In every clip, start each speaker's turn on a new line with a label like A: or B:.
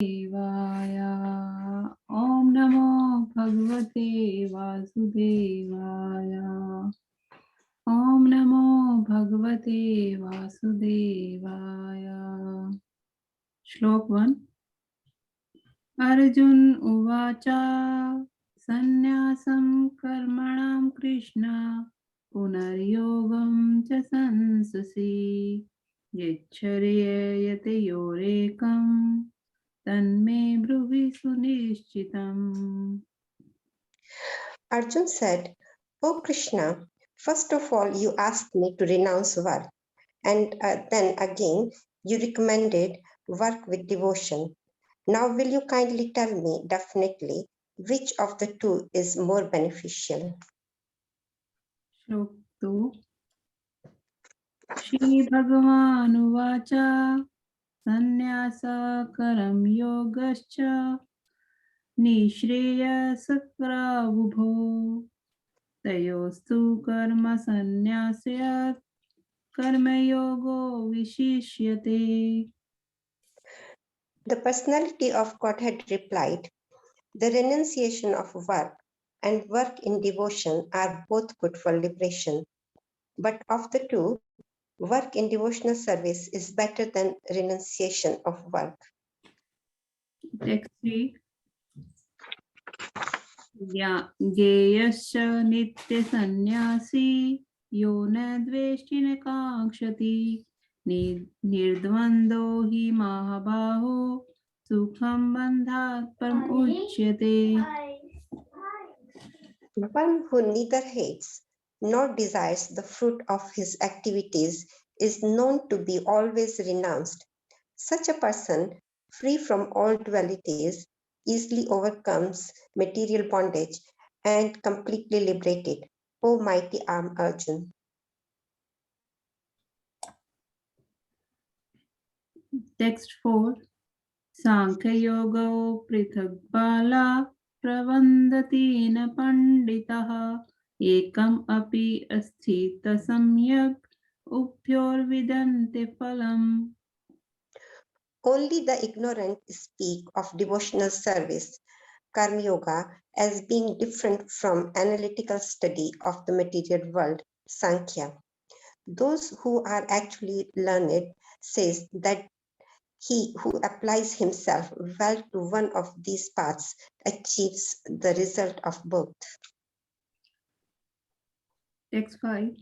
A: Devaya. Om Namo Bhagavate Vasudevaya. Om Namo Bhagavate Vasudevaya. Shlok 1. Arjun Uvacha Sanyasam Karmanam Krishna Punaryogam Cha Sansasi Yecharye Yorekam Tanme Bruvi Sunishchitam.
B: Arjun said, "O Krishna, first of all you asked me to renounce work, and then again you recommended work with devotion. Now will you kindly tell me definitely which of the two is more beneficial?"
A: Shlok 2. Shri Bhagavan Uvacha Sanyasa Karam Yogascha Nishreya Sakra Vubho Tayostu Karma Sannyasya Karma Yogo Vishishyate.
B: The personality of Godhead replied, "The renunciation of work and work in devotion are both good for liberation. But of the two, work in devotional service is better than renunciation of work."
A: Text 3. Geyasya Nitya Sannyasi Yo na dveshti na kakshati Nirdvando hi mahabaho Sukham bandhat param uchyate.
B: One who neither hates nor desires the fruit of his activities is known to be always renounced. Such a person, free from all dualities, easily overcomes material bondage and completely liberated. O mighty arm Arjun.
A: Text 4. Sankhya Yoga Prithakbala Pravandati na Panditaha Ekam api asthita samyak Upyor vidante phalam.
B: Only the ignorant speak of devotional service, Karma Yoga, as being different from analytical study of the material world, Sankhya. Those who are actually learned says that he who applies himself well to one of these paths achieves the result of both.
A: Text 5.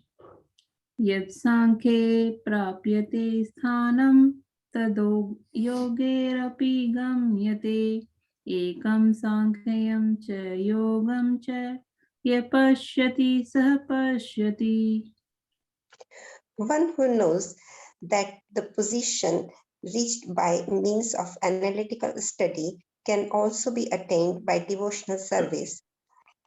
A: Yad Sankhe prapyate sthanam Tado yogerapi gamyate Ekam Sankhyam cha yogam cha Yapashyati sah pashyati.
B: One who knows that the position reached by means of analytical study can also be attained by devotional service,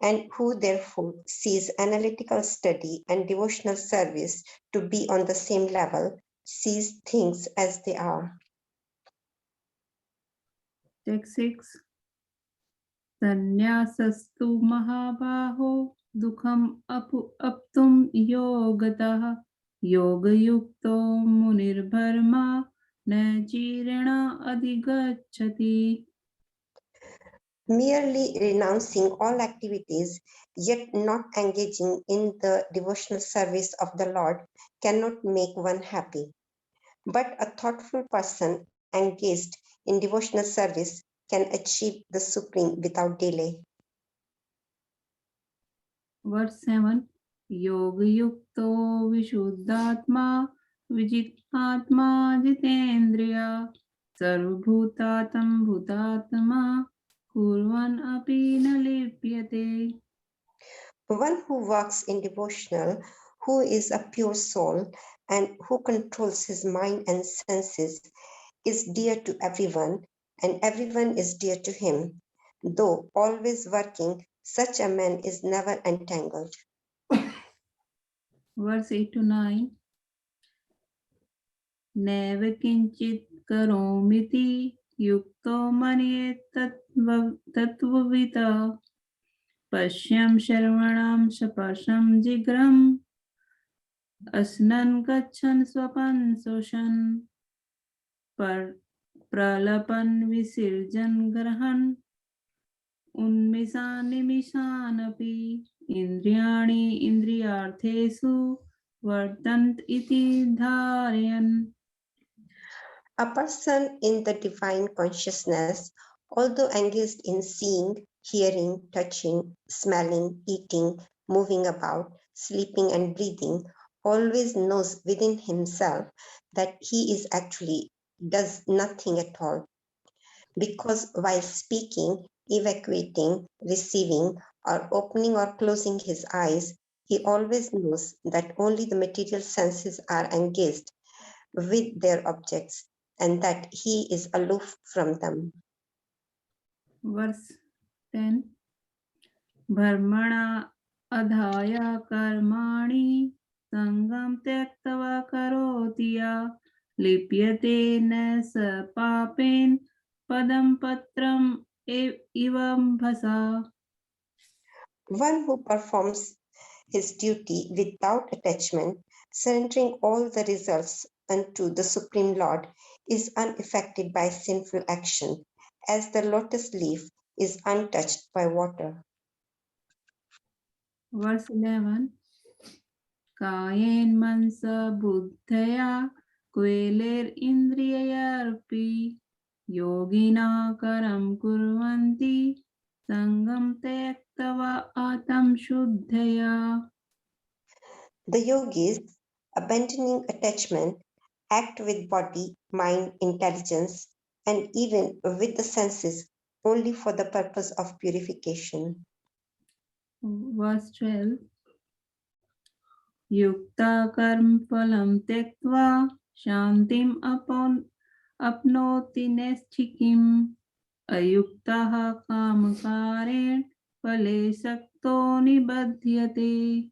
B: and who therefore sees analytical study and devotional service to be on the same level, sees things as they are.
A: Text 6. Sanyasastu mahabaho dukham aptum yogatah Yoga-yukto munir-bharma na jirena adhigacchati.
B: Merely renouncing all activities, yet not engaging in the devotional service of the Lord, cannot make one happy. But a thoughtful person engaged in devotional service can achieve the supreme without delay.
A: Verse 7. Yoga-yukto vishuddhatma vijithatma jitendriya sarvabhutatam bhutatma kurvan api na lipyate.
B: One who walks in devotional, who is a pure soul, and who controls his mind and senses, is dear to everyone, and everyone is dear to him. Though always working, such a man is never entangled.
A: Verse 8 to 9. Neva kinchit karomiti yukto manye tattvavita pashyam sharvanam sapasham jigram asnan gachan swapan soshan pralapan visirjan grahan unmisan nimishanapi indriyani indriyarthesu vartant iti dharayan.
B: A person in the divine consciousness, although engaged in seeing, hearing, touching, smelling, eating, moving about, sleeping, and breathing, always knows within himself that he is actually does nothing at all. Because while speaking, evacuating, receiving, or opening or closing his eyes, he always knows that only the material senses are engaged with their objects and that he is aloof from them.
A: Verse 10. Bharmana adhaya karmani sangam tyaktava karotiya lipyate na sa papen padam patram ivam bhasa.
B: One who performs his duty without attachment, surrendering all the results unto the Supreme Lord, is unaffected by sinful action, as the lotus leaf is untouched by water.
A: Verse 11. Kayen mansa buddhaya kveler indriyarpi yogina karam kurvanti sangam tyaktava atam shuddhaya.
B: The yogis, abandoning attachment, act with body, mind, intelligence, and even with the senses only for the purpose of purification.
A: Verse 12. Yukta karm phalam tyaktva shantim apnoti neschikim ayuktaha kamakaren phale sakto nibadhyate.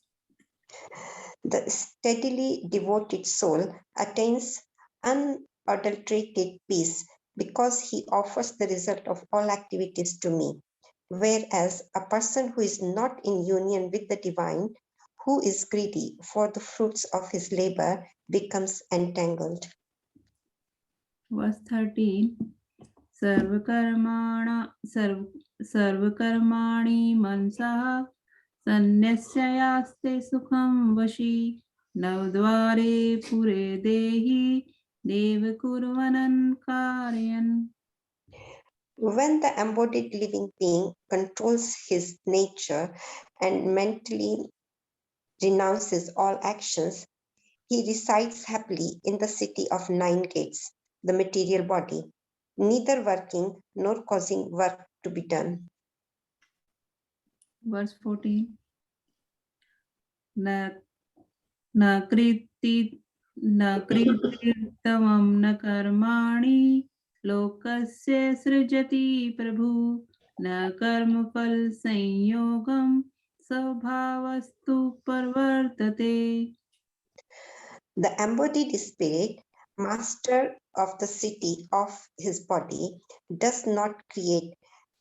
B: The steadily devoted soul attains unadulterated peace because he offers the result of all activities to me. Whereas a person who is not in union with the divine, who is greedy for the fruits of his labor, becomes entangled.
A: Verse 13. Sarvakarmani mansaha sannyasayaste sukham vashi navdvare pure dehi deva kurvanan karyan.
B: When the embodied living being controls his nature and mentally renounces all actions, he resides happily in the city of 9 gates, the material body, neither working nor causing work to be done.
A: Verse 14. Na kriti kritirtamam na karmani lokasya srijati prabhu na karma phal sanyogam svabhavastu parvartate.
B: The embodied spirit, master of the city of his body, does not create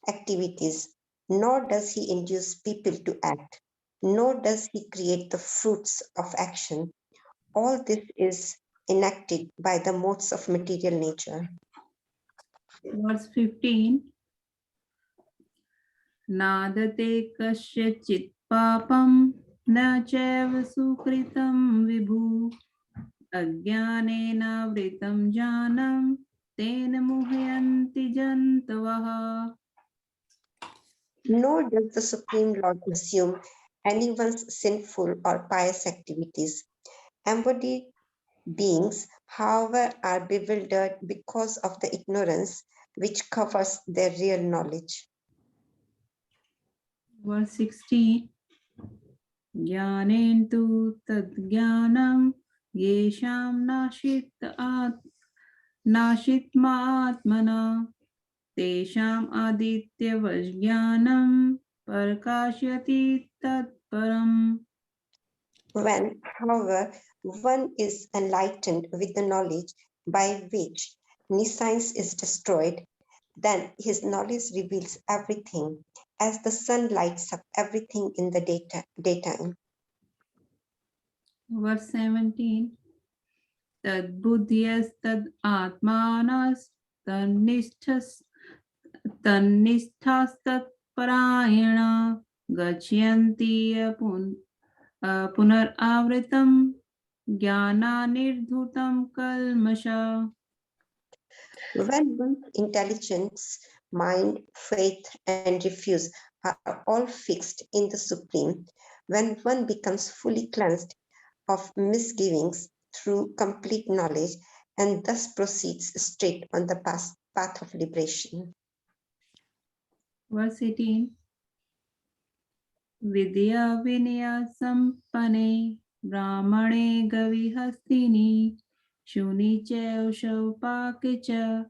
B: activities, nor does he induce people to act, nor does he create the fruits of action. All this is enacted by the modes of material nature.
A: Verse 15. Nadate kasyachit papam na chaiva sukritam vibhu ajnanena vritam janam tena muhyanti jantavaha.
B: Nor does the Supreme Lord assume anyone's sinful or pious activities. Embodied beings, however, are bewildered because of the ignorance which covers their real knowledge.
A: Verse 16. Jnanentu tadjnanam yesham nashitma tesham aditya vajnanam prakashyati tatparam.
B: When, however, one is enlightened with the knowledge by which nescience is destroyed, then his knowledge reveals everything, as the sun lights up everything in the daytime.
A: Verse 17. Tad buddhyas tad atmanas तन्निष्ठास्तत्परायणा गच्छन्ति पुनरावृतं ज्ञानानिर्धूतं कल्मषा.
B: When one's intelligence, mind, faith, and refuse are all fixed in the Supreme, when one becomes fully cleansed of misgivings through complete knowledge and thus proceeds straight on the path of liberation.
A: Verse 18. Vidya vinaya sampane brahmane gavihastini shuni cha shaupake cha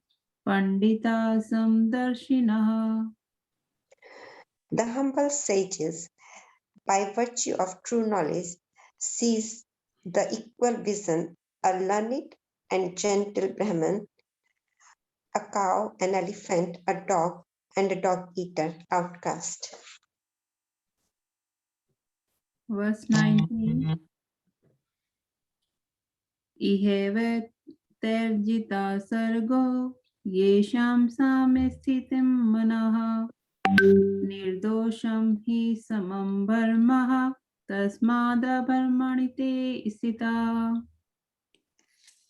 A: pandita samdarshinaha.
B: The humble sages, by virtue of true knowledge, sees the equal vision a learned and gentle Brahman, a cow, an elephant, a dog, and a dog eater outcast.
A: Verse 19. Iheve terjita sargo yesham same sthitim manaha निर्दोषं हि समं भर्मः तस्मादभर्मणि ते स्थिताः.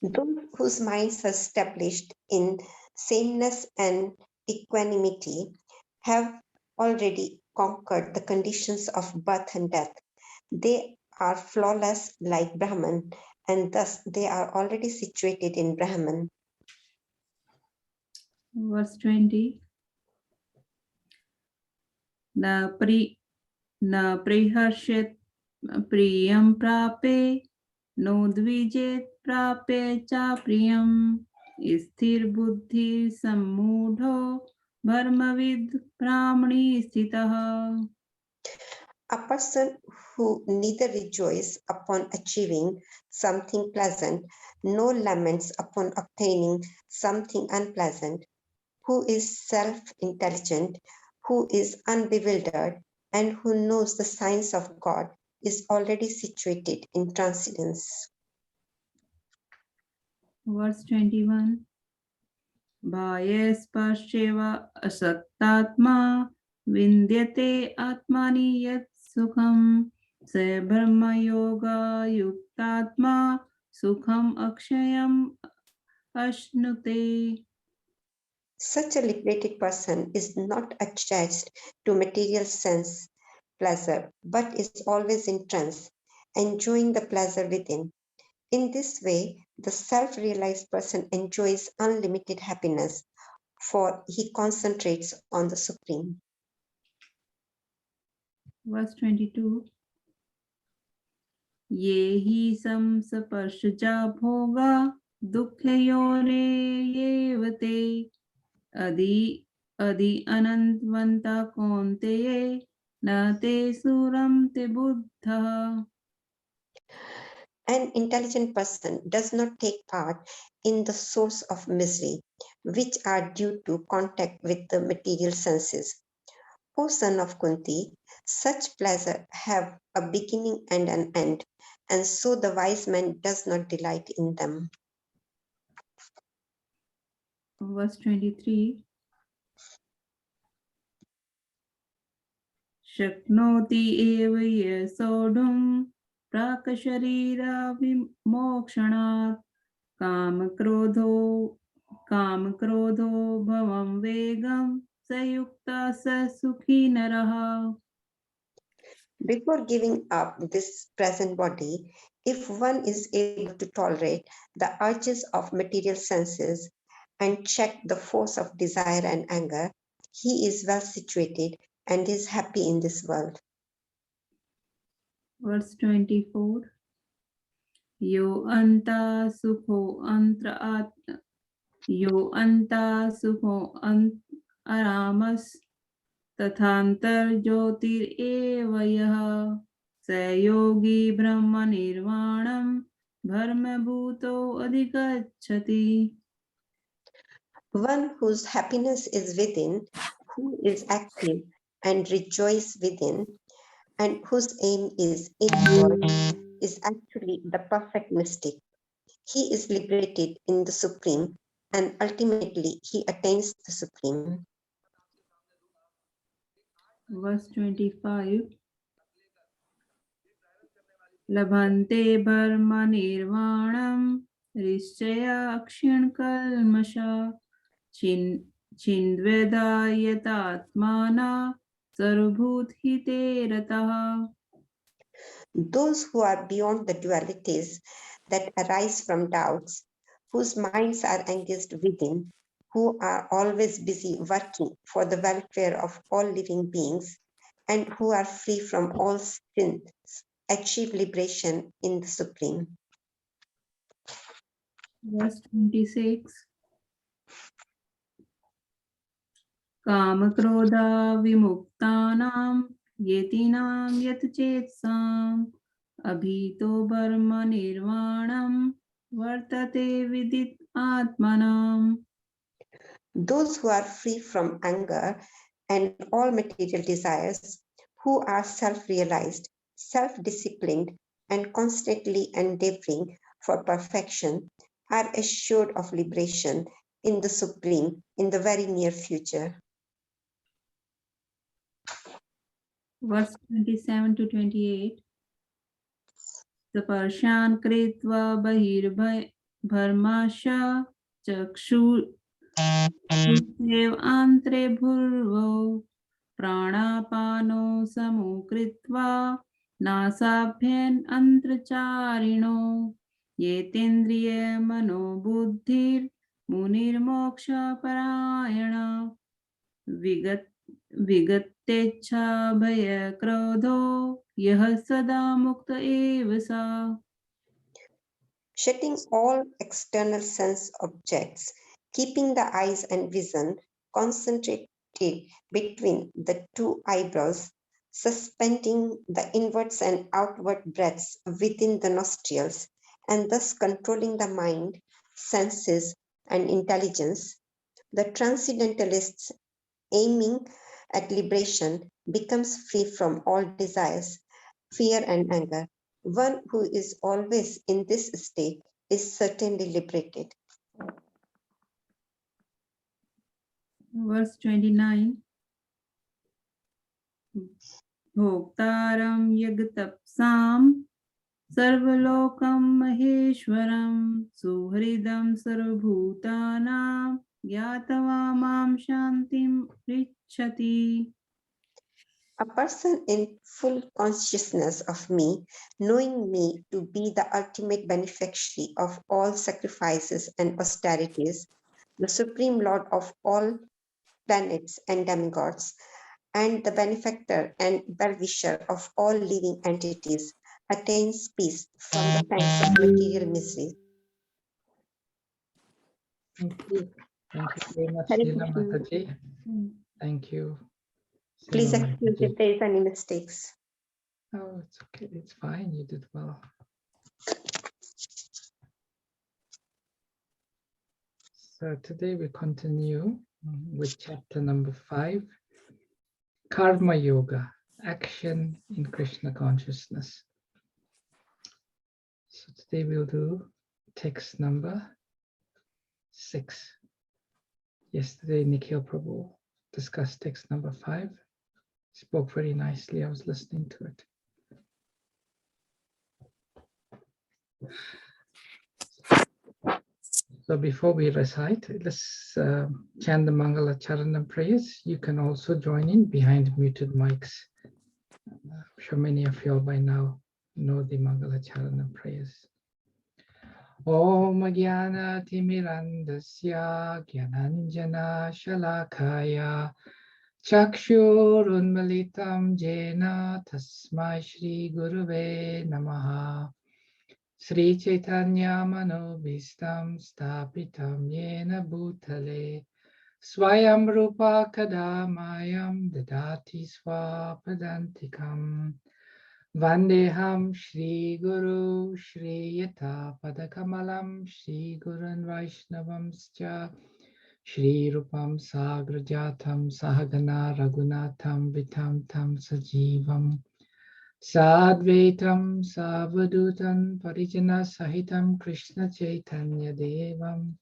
B: Those whose minds are established in sameness and equanimity have already conquered the conditions of birth and death. They are flawless like Brahman, and thus they are already situated in Brahman.
A: Verse 20. न प्रिहर्षेत् प्रियं प्रापे no द्विजेत् प्रापे च प्रियं स्थिरबुद्धिः सम्मूढो भर्मविद् ब्राह्मणी स्थितः.
B: A person who neither rejoices upon achieving something pleasant nor laments upon obtaining something unpleasant, who is self-intelligent, who is unbewildered, and who knows the signs of God, is already situated in transcendence.
A: Verse 21. बाह्यस्पर्शेव असक्तात्मा विन्द्यते आत्मानि यत् सुखं स ब्रह्मयोगयुक्तात्मा सुखम् अक्षयम् अश्नुते.
B: Such a liberated person is not attached to material sense pleasure, but is always in trance, enjoying the pleasure within. In this way, the self-realized person enjoys unlimited happiness, for he concentrates on the Supreme.
A: Verse 22. ये हि संस्पर्शजा भोगा दुःखयोनेयेव ते अधि अनन्तवन्ता कौन्तेय न ते सुरं ते बुद्धः.
B: An intelligent person does not take part in the source of misery, which are due to contact with the material senses. O son of Kunti, such pleasure have a beginning and an end, and so the wise man does not delight in them.
A: Verse 23. शक्नोति एव ये सोढुं प्राक्शरीराविमोक्षणात् कामक्रोधो भवं वेगं स युक्ता स सुखी नरः.
B: Before giving up this present body, if one is able to tolerate the urges of material senses and check the force of desire and anger, he is well situated and is happy in this world.
A: Verse 24. यो अन्ता सुखो अरामस् तथान्तर्ज्योतिरेव यः स योगी ब्रह्मनिर्वाणं भर्मभूतो अधिगच्छति.
B: One whose happiness is within, who is active and rejoices within, and whose aim is inward, is actually the perfect mystic. He is liberated in the Supreme, and ultimately he attains the Supreme.
A: Verse 25. Labhante bharma nirvanam rischaya akshin kalmasha chindveda yatatmana sarvbhut hite rataha.
B: Those who are beyond the dualities that arise from doubts, whose minds are engaged within, who are always busy working for the welfare of all living beings, and who are free from all sins, achieve liberation in the Supreme.
A: Verse 26. Kamakrodha vimuktanam yetinam yatchetsam abhito bharma nirvanam vartate vidit atmanam.
B: Those who are free from anger and all material desires, who are self-realized, self-disciplined, and constantly endeavoring for perfection, are assured of liberation in the Supreme in the very near future.
A: Verse 27 to 28. Taparshan kritva bahirvarmasha chakshu dev antre bhurvo pranapano samukritva nasabhyan antracharino yetendriya mano buddhir munir moksha parayana vigat vigattecha bhaya krodho yah sada mukta eva sa.
B: Shutting all external sense objects, keeping the eyes and vision concentrated between the two eyebrows, suspending the inwards and outward breaths within the nostrils, and thus controlling the mind, senses, and intelligence, the transcendentalists aiming at liberation becomes free from all desires, fear, and anger. One who is always in this state is certainly liberated.
A: Verse 29. Bhoktaram yagatapsam sarvalokam maheshwaram suhridam sarvabhutanam yatavamam shantim richati.
B: A person in full consciousness of me, knowing me to be the ultimate beneficiary of all sacrifices and austerities, the Supreme Lord of all planets and demigods, and the benefactor and well-wisher of all living entities, attains peace from the pangs of material misery.
C: Thank you. Thank you very much,
B: Hare
C: Leela
B: Krishna.
C: Mataji. Thank you.
B: Please
C: Seema
B: excuse
C: Mataji.
B: if there is any mistakes.
C: Oh, it's okay. It's fine. You did well. So today we continue with chapter number 5, Karma Yoga, Action in Krishna Consciousness. So today we'll do text number 6. Yesterday, Nikhil Prabhu discussed text number 5. Spoke very nicely. I was listening to it. So before we recite, let's chant the Mangala Charana prayers. You can also join in behind muted mics. I'm sure many of you all by now know the Mangala Charana prayers. Om Jnana Timirandasya Jnananjana Shalakaya Chakshur Unmalitam Jena Tasmai Shri Guruve Namaha Sri Chaitanya Manobhistam Stapitam Yena Bhutale Swayam Rupa Kadamayam Dadati Swapadantikam Vandeham Shri Guru Shri Yata Padakamalam Shri Gurun Vaishnavamscha Shri Rupam Sagrajatam Sahagana Raghunatham Vitam Tam Sajivam Sadvaitam Savadutam Parijana Sahitam Krishna Chaitanya Devam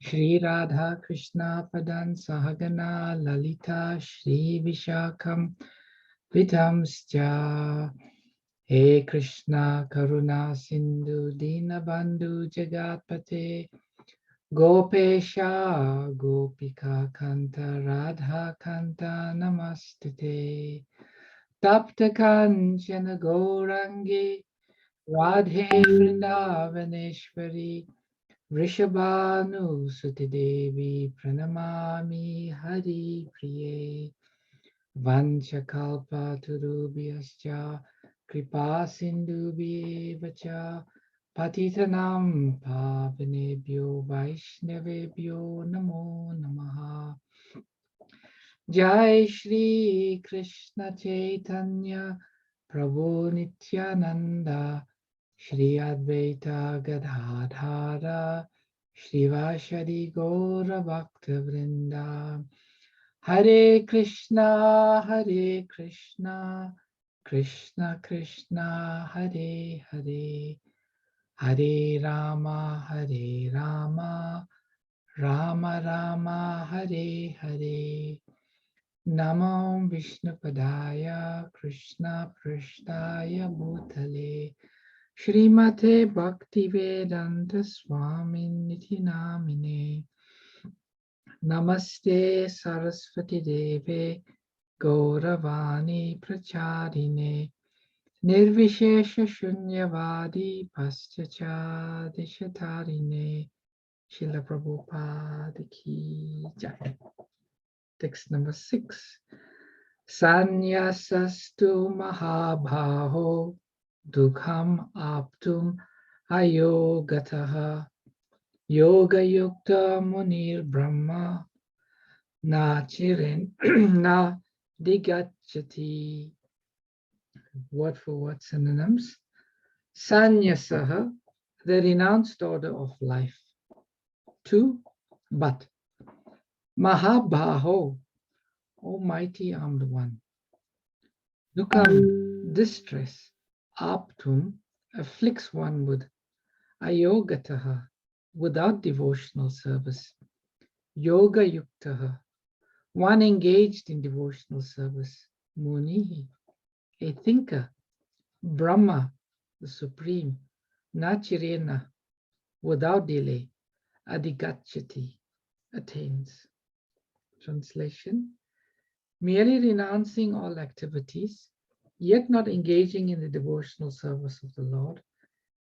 C: Shri Radha Krishna Padan Sahagana Lalita Shri Vishakam Vitamscha. He Krishna Karuna Sindhu Dinabandhu Jagatpate Gopesha Gopika Kanta Radha Kanta Namastite Tapta Kanchana Gourangi Radhe Vrindavaneshwari Vrishabhanu Suti Devi Pranamami Hari Priye Vanchakalpa Turubhyascha Kripa Sindhubhyeva cha Patitanam Pavanebhyo Vaishnavebhyo Namo Namaha. Jai Shri Krishna Chaitanya Prabhu Nityananda Shri Advaita Gadadhara Shrivashadi Gaura Bhakta Vrinda. Hare Krishna, Krishna Krishna, Hare Hare, Hare Rama, Rama Rama, Hare Hare. Namo Vishnupadaya, Krishna Prishtaya Bhutale, Shrimate Bhaktivedanta Swami Niti Namine. Namaste Saraswati Deve Gauravani Pracharine Nirvishesha Shunyavadi Paschacha Dishatarine Srila Prabhupada Ki Jai. Text number 6. Sanyasastu Mahabhaho Dukham Aptum Ayogataha Yoga Yukta Munir Brahma Na Chiren Na Digachati. Word for word synonyms. Sanyasaha, the renounced order of life. 2. But. Mahabhaho, Almighty Armed One. Dukkam, distress. Aptum, afflicts one with. Ayogataha, without devotional service. Yoga Yuktaha, one engaged in devotional service. Munihi, a thinker. Brahma, the Supreme. Nachirena, without delay. Adigachati, attains. Translation. Merely renouncing all activities, yet not engaging in the devotional service of the Lord,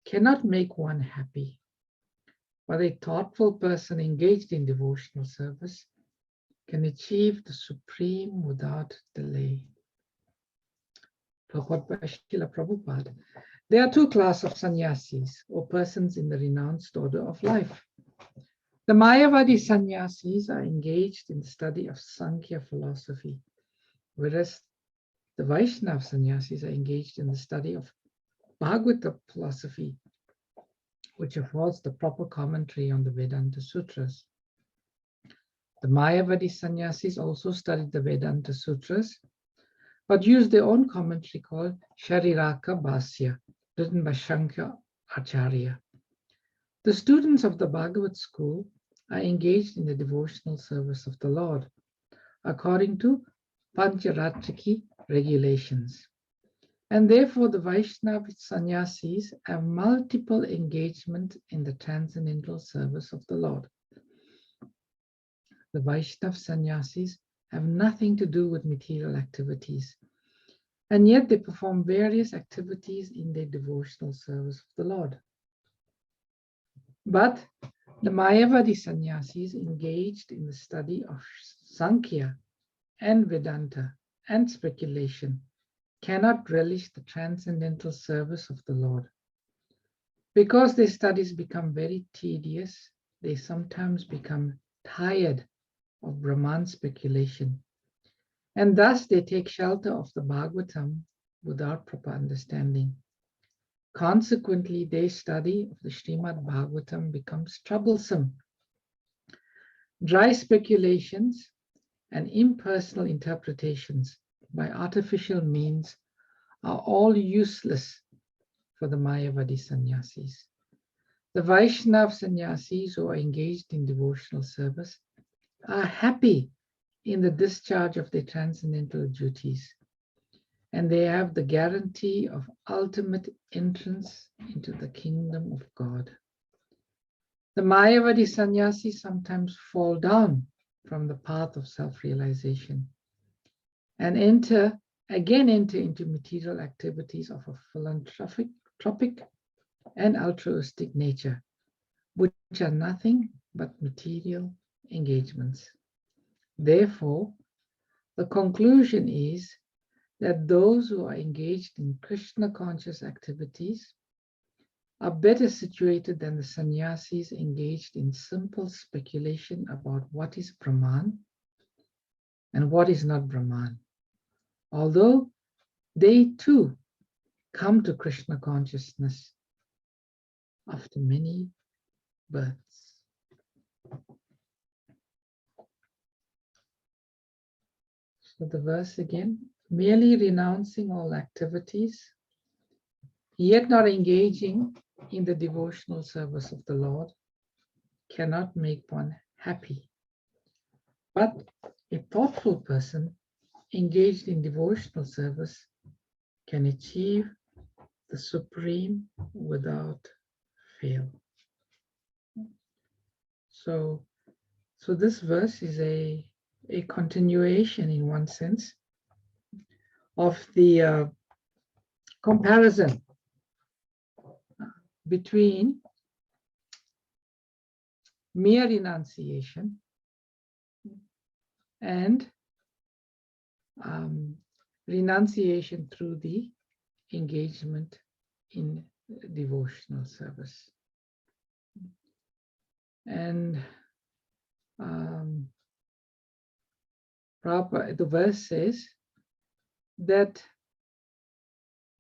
C: cannot make one happy. But a thoughtful person engaged in devotional service can achieve the Supreme without delay. Purport by Srila Prabhupada. There are two classes of sannyasis, or persons in the renounced order of life. The Mayavadi sannyasis are engaged in the study of Sankhya philosophy, whereas the Vaishnava sannyasis are engaged in the study of Bhagavatam philosophy, which affords the proper commentary on the Vedanta Sutras. The Mayavadi sannyasis also studied the Vedanta Sutras, but used their own commentary called Shariraka Bhasya, written by Sankhya Acharya. The students of the Bhagavad school are engaged in the devotional service of the Lord, according to Pancharatriki regulations. And therefore the Vaishnava sannyasis have multiple engagement in the transcendental service of the Lord. The Vaishnava sannyasis have nothing to do with material activities, and yet they perform various activities in their devotional service of the Lord. But the Mayavadi sannyasis engaged in the study of Sankhya and Vedanta and speculation cannot relish the transcendental service of the Lord. Because their studies become very tedious, they sometimes become tired of Brahman speculation, and thus they take shelter of the Bhagavatam without proper understanding. Consequently, their study of the Srimad Bhagavatam becomes troublesome. Dry speculations and impersonal interpretations by artificial means are all useless for the Mayavadi sannyasis. The Vaishnav sannyasis who are engaged in devotional service are happy in the discharge of their transcendental duties, and they have the guarantee of ultimate entrance into the kingdom of God. The Mayavadi sannyasis sometimes fall down from the path of self-realization and enter into material activities of a philanthropic and altruistic nature, which are nothing but material engagements. Therefore, the conclusion is that those who are engaged in Krishna conscious activities are better situated than the sannyasis engaged in simple speculation about what is Brahman and what is not Brahman, although they too come to Krishna consciousness after many births. So the verse again, merely renouncing all activities, yet not engaging in the devotional service of the Lord, cannot make one happy. But a thoughtful person engaged in devotional service can achieve the supreme without fail. So this verse is a continuation, in one sense, of the comparison between mere renunciation and renunciation through the engagement in devotional service. And Prabhupada, the verse says that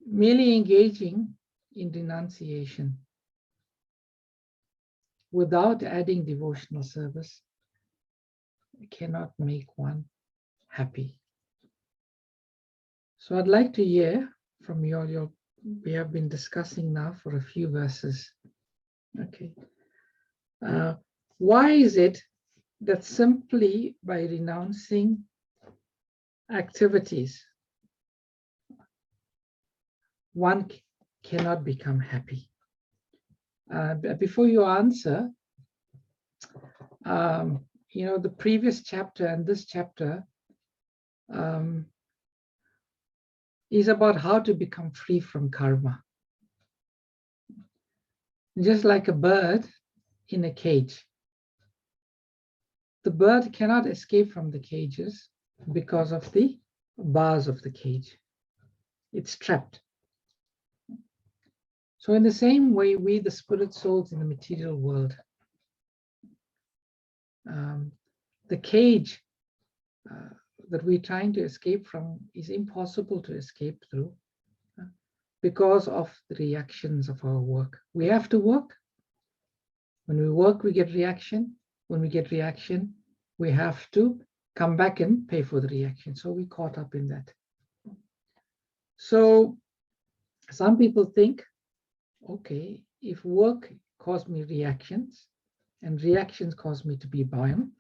C: merely engaging in renunciation without adding devotional service cannot make one happy. So I'd like to hear from you. We have been discussing now for a few verses. Okay. Why is it that simply by renouncing activities, one cannot become happy? Before you answer, the previous chapter and this chapter is about how to become free from karma. Just like a bird in a cage. The bird cannot escape from the cages because of the bars of the cage. It's trapped. So in the same way, we, the spirit souls in the material world, the cage that we're trying to escape from is impossible to escape through because of the reactions of our work. We have to work. When we work, we get reaction. When we get reaction, we have to come back and pay for the reaction. So we're caught up in that. So some people think, okay, if work caused me reactions and reactions cause me to be bound,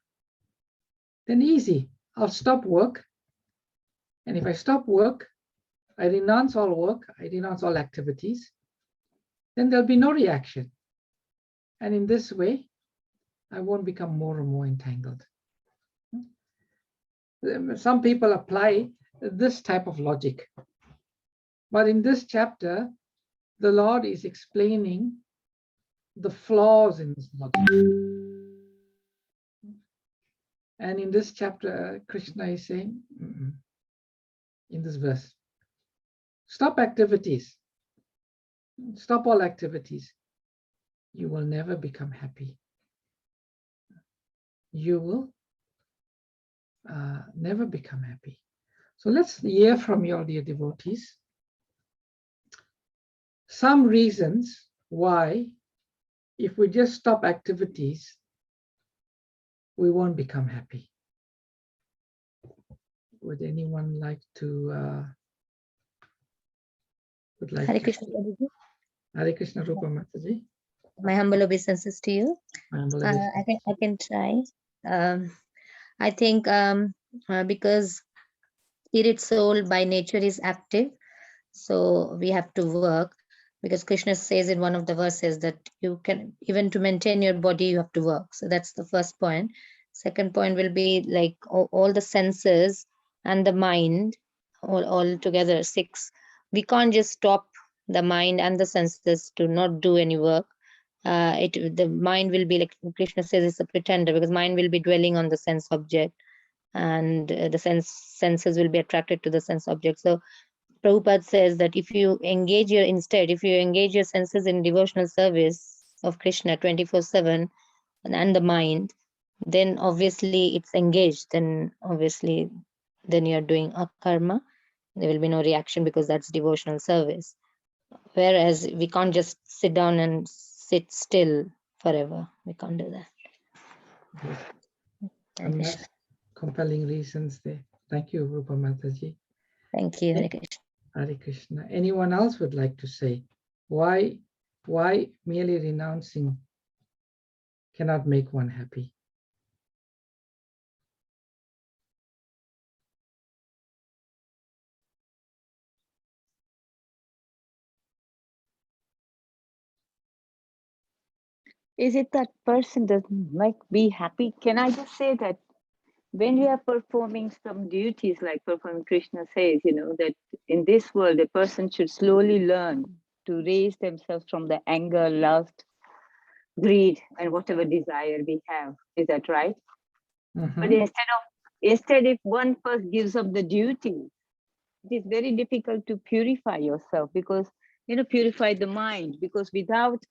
C: then easy, I'll stop work. And if I stop work, I renounce all work, I renounce all activities, then there'll be no reaction. And in this way, I won't become more and more entangled. Some people apply this type of logic. But in this chapter, the Lord is explaining the flaws in this logic. And in this chapter, Krishna is saying, in this verse, stop activities. Stop all activities. You will never become happy. You will never become happy. So let's hear from you, dear devotees, some reasons why, if we just stop activities, we won't become happy. Would anyone like to?
D: Hare Krishna, Prabhuji.
C: Hare Krishna, Rupa Mataji.
D: My humble obeisances to you.
C: My humble
D: I
C: obeisance.
D: can try. I think because spirit soul by nature is active, so we have to work, because Krishna says in one of the verses that you can, even to maintain your body, you have to work. So that's the first point. Second point will be like all the senses and the mind, all together, 6. We can't just stop the mind and the senses to not do any work. The mind will be, like Krishna says, it's a pretender, because mind will be dwelling on the sense object, and the senses will be attracted to the sense object. So Prabhupada says that if you engage your senses in devotional service of Krishna 24/7 and the mind, then obviously it's engaged. Then obviously, then you're doing a karma. There will be no reaction, because that's devotional service. Whereas we can't just sit down and sit still forever. We can't do that.
C: Yes.
D: Hare
C: Some
D: Krishna.
C: nice, compelling reasons there. Thank you, Rupa Mataji.
D: Thank you, Hare Krishna.
C: Hare Krishna. Anyone else would like to say why merely renouncing cannot make one happy?
E: Is it that person doesn't like be happy? Can I just say that when we are performing some duties, like performing, Krishna says, that in this world, a person should slowly learn to raise themselves from the anger, lust, greed, and whatever desire we have. Is that right? But instead, if one first gives up the duty, it is very difficult to purify yourself, because, purify the mind, because without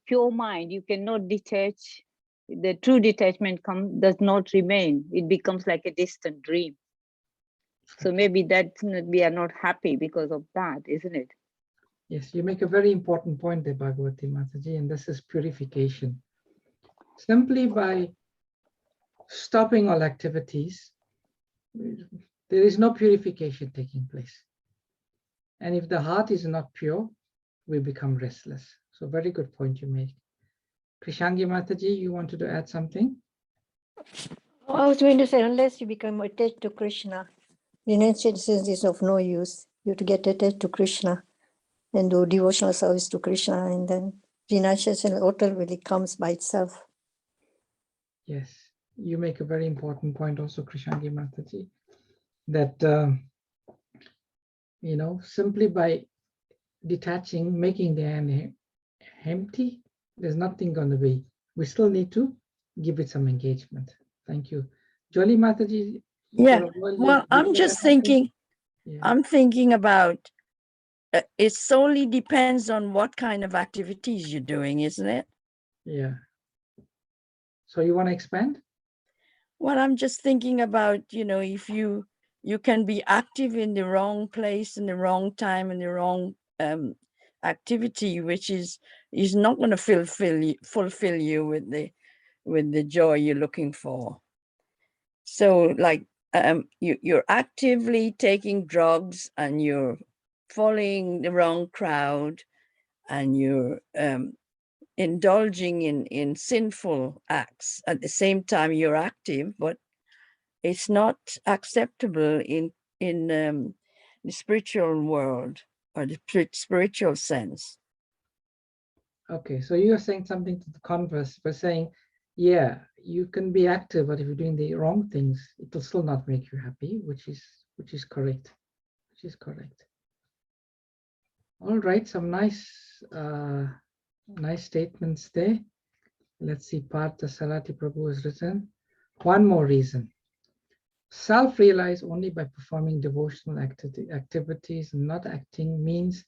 E: pure mind, you cannot detach. The true detachment does not remain. It becomes like a distant dream. So maybe that we are not happy because of that, isn't it?
C: Yes, you make a very important point there, Bhagavati Mataji, and this is purification. Simply by stopping all activities, there is no purification taking place. And if the heart is not pure, we become restless. So very good point you make. Krishangi Mataji, you wanted to add something?
F: I was going to say, unless you become attached to Krishna, renunciation is of no use. You have to get attached to Krishna and do devotional service to Krishna, and then renunciation automatically comes by itself.
C: Yes, you make a very important point also, Krishangi Mataji, that, simply by detaching, making the hand empty, there's nothing going to be. We still need to give it some engagement. Thank you. Jolly Mataji.
G: Yeah, well, I'm just thinking,
C: Yeah.
G: I'm thinking about, it solely depends on what kind of activities you're doing, isn't it?
C: Yeah. So you want to expand?
G: Well, I'm just thinking about, if you can be active in the wrong place, in the wrong time, in the wrong activity, which is not going to fulfill you with the joy you're looking for. So like you're actively taking drugs and you're following the wrong crowd and you're indulging in sinful acts. At the same time, you're active, but it's not acceptable in the spiritual world or the spiritual sense.
C: Okay, so you're saying something to the converse by saying, yeah, you can be active, but if you're doing the wrong things, it will still not make you happy, which is correct. Which is correct. All right, some nice statements there. Let's see, Partha Sarati Prabhu has written. One more reason. Self-realize only by performing devotional activities and not acting means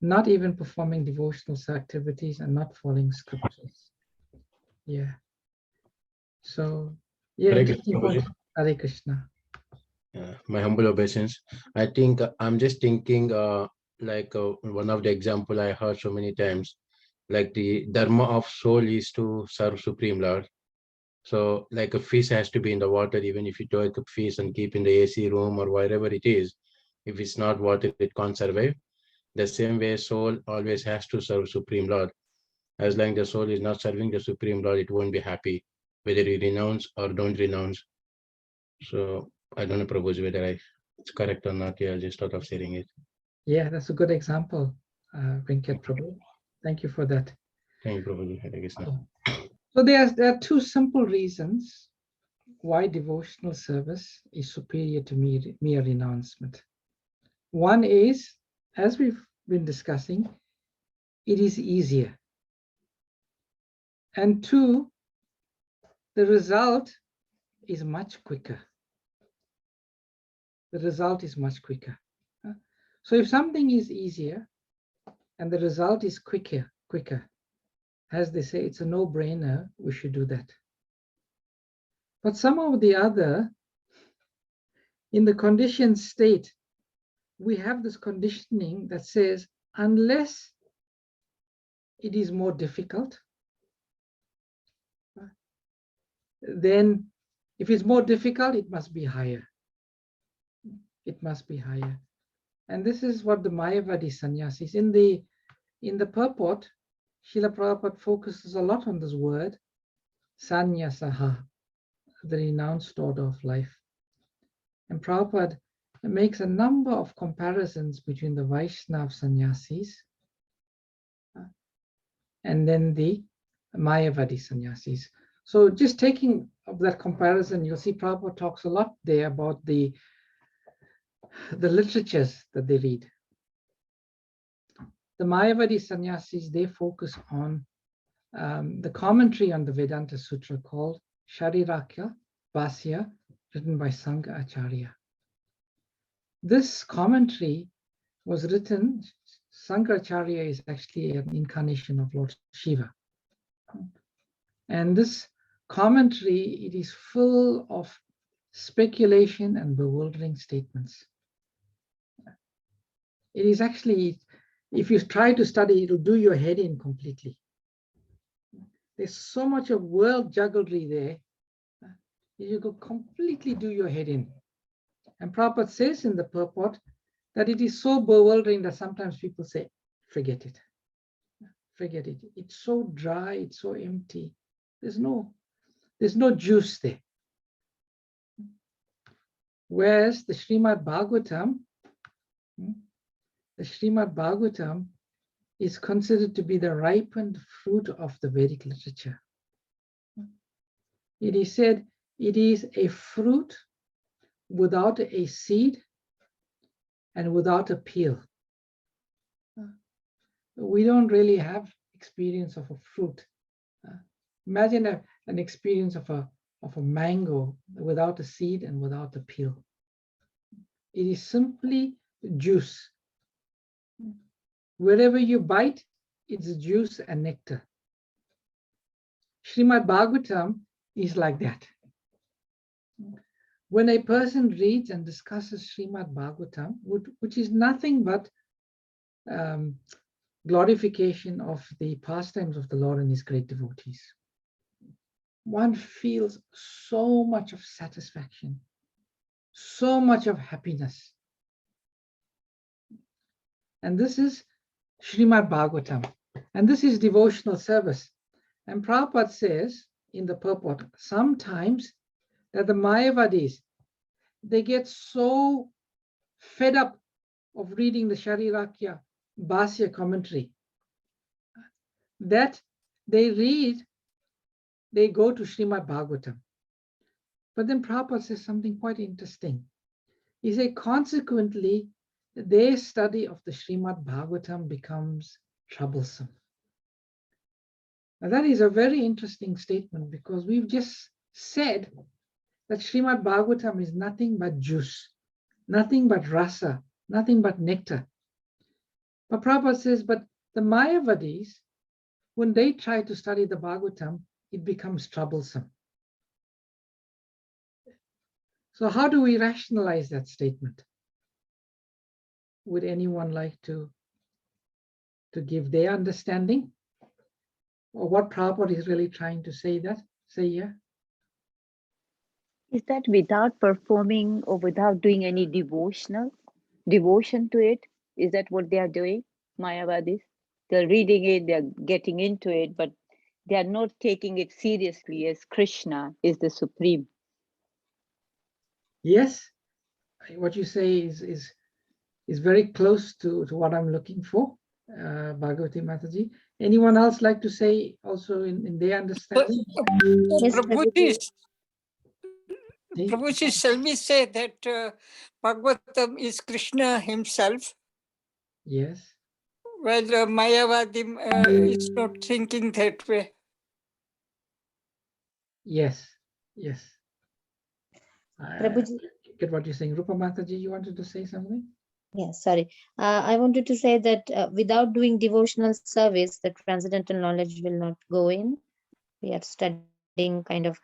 C: not even performing devotional activities and not following scriptures. Yeah. So, yeah, Hare Krishna.
H: My humble obeisance. I think I'm just thinking one of the example I heard so many times, like the dharma of soul is to serve Supreme Lord. So like a fish has to be in the water, even if you take a fish and keep in the AC room or wherever it is, if it's not water, it can't survive. The same way soul always has to serve Supreme Lord. As long as the soul is not serving the Supreme Lord, it won't be happy, whether you renounce or don't renounce. So I don't know, Prabhu, whether it's correct or not. Yeah, I just thought of sharing it.
C: Yeah, that's a good example, Venkat Prabhu. Thank you for that.
H: Thank you, Prabhu. Hare Krishna.
C: So there are two simple reasons why devotional service is superior to mere renouncement. One is, as we've been discussing, it is easier. And two, the result is much quicker. The result is much quicker. So if something is easier and the result is quicker, as they say, it's a no-brainer, we should do that. But somehow or the other, in the conditioned state, we have this conditioning that says, unless it is more difficult, then if it's more difficult, it must be higher. It must be higher. And this is what the Mayavadi sannyasis, in the purport, Srila Prabhupada focuses a lot on this word, sannyasaha, the renounced order of life. And Prabhupada makes a number of comparisons between the Vaishnava sannyasis and then the Mayavadi sannyasis. So just taking of that comparison, you'll see Prabhupada talks a lot there about the literatures that they read. The Mayavadi sannyasis, they focus on the commentary on the Vedanta Sutra called Sharirakya Bhasya, written by Sankhya Acharya. This commentary was written, Sankhya Acharya is actually an incarnation of Lord Shiva. And this commentary, it is full of speculation and bewildering statements. It is actually, if you try to study, it'll do your head in completely. There's so much of world jugglery there, you could completely do your head in. And Prabhupada says in the purport that it is so bewildering that sometimes people say, forget it. Forget it. It's so dry, it's so empty. There's no juice there. Whereas the Srimad Bhagavatam is considered to be the ripened fruit of the Vedic literature. It is said it is a fruit without a seed and without a peel. We don't really have experience of a fruit. Imagine an experience of a mango without a seed and without a peel. It is simply juice. Wherever you bite, it's juice and nectar. Srimad Bhagavatam is like that. When a person reads and discusses Srimad Bhagavatam, which is nothing but glorification of the pastimes of the Lord and his great devotees, one feels so much of satisfaction, so much of happiness. And this is Srimad Bhagavatam, and this is devotional service. And Prabhupada says in the purport, sometimes that the Mayavadis, they get so fed up of reading the Sharirakya Bhasya commentary that they go to Srimad Bhagavatam. But then Prabhupada says something quite interesting. He says, consequently, their study of the Srimad Bhagavatam becomes troublesome. Now that is a very interesting statement, because we've just said that Srimad Bhagavatam is nothing but juice, nothing but rasa, nothing but nectar. But Prabhupada says, but the Mayavadis, when they try to study the Bhagavatam, it becomes troublesome. So how do we rationalize that statement? Would anyone like to give their understanding? Or what Prabhupada is really trying to say here?
E: Is that without performing or without doing any devotion to it? Is that what they are doing, Mayavadis? they're reading it, they're getting into it, but they are not taking it seriously as Krishna is the supreme.
C: Yes, what you say is very close to what I'm looking for, Bhagavati Mataji. Anyone else like to say also in their understanding?
D: Yes,
I: Prabhuji,
C: Hey?
I: Prabhuji, shall we say that Bhagavatam is Krishna himself,
C: Yes.
I: while Mayavadi is not thinking that way?
C: Yes. Yes. I
D: Prabhuji.
C: get what you're saying. Rupa Mataji, you wanted to say something?
D: Yeah, sorry. I wanted to say that without doing devotional service, the transcendental knowledge will not go in. We are studying kind of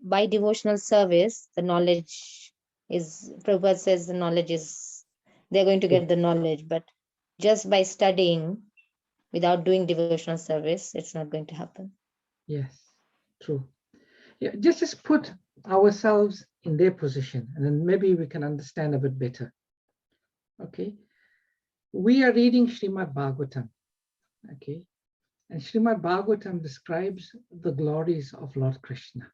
D: by devotional service, the knowledge is, Prabhupada says the knowledge is, they're going to get the knowledge, but just by studying without doing devotional service, it's not going to happen.
C: Yes, true. Yeah, just put ourselves in their position, and then maybe we can understand a bit better. Okay, we are reading Srimad Bhagavatam. Okay, and Srimad Bhagavatam describes the glories of Lord Krishna,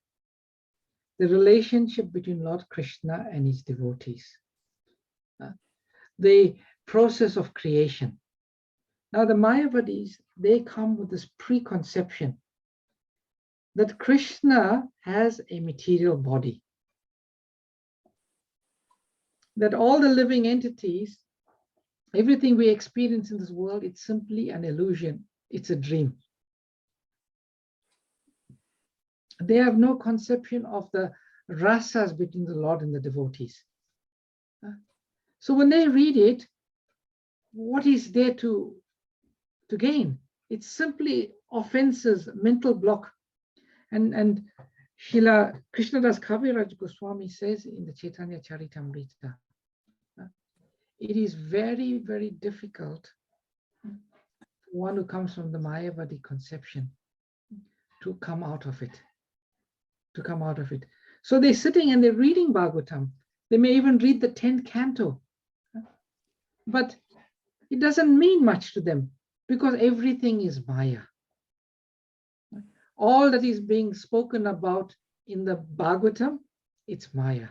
C: the relationship between Lord Krishna and his devotees, the process of creation. Now, the Mayavadis, they come with this preconception that Krishna has a material body, that all the living entities, everything we experience in this world, it's simply an illusion, it's a dream. They have no conception of the rasas between the Lord and the devotees. So when they read it, what is there to gain? It's simply offenses, mental block. And Srila Krishnadas Kaviraj Goswami says in the Chaitanya Charitamrita, it is very, very difficult for one who comes from the Mayavadi conception to come out of it, So they're sitting and they're reading Bhagavatam. They may even read the 10th canto, but it doesn't mean much to them because everything is Maya. All that is being spoken about in the Bhagavatam, it's Maya.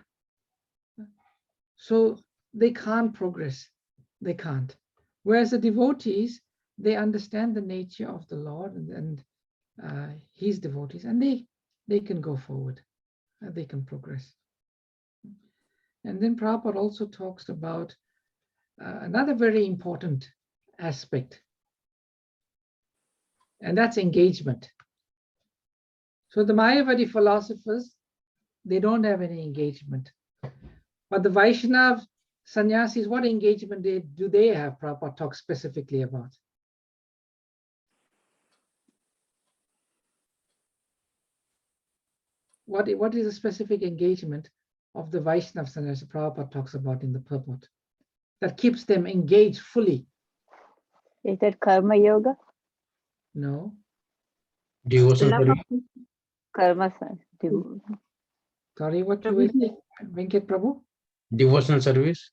C: So they can't progress. They can't. Whereas the devotees, they understand the nature of the Lord and his devotees, and they can go forward. They can progress. And then Prabhupada also talks about another very important aspect, and that's engagement. So the Mayavadi philosophers, they don't have any engagement. But the Vaishnav sannyasis, what engagement do they have? Prabhupada talks specifically about. What is the specific engagement of the Vaishnav sannyasi Prabhupada talks about in the purport that keeps them engaged fully?
E: Is that karma yoga?
C: No.
H: Devotion service.
E: Karma.
C: Sorry, what you were saying, Venkat Prabhu?
H: Devotional service.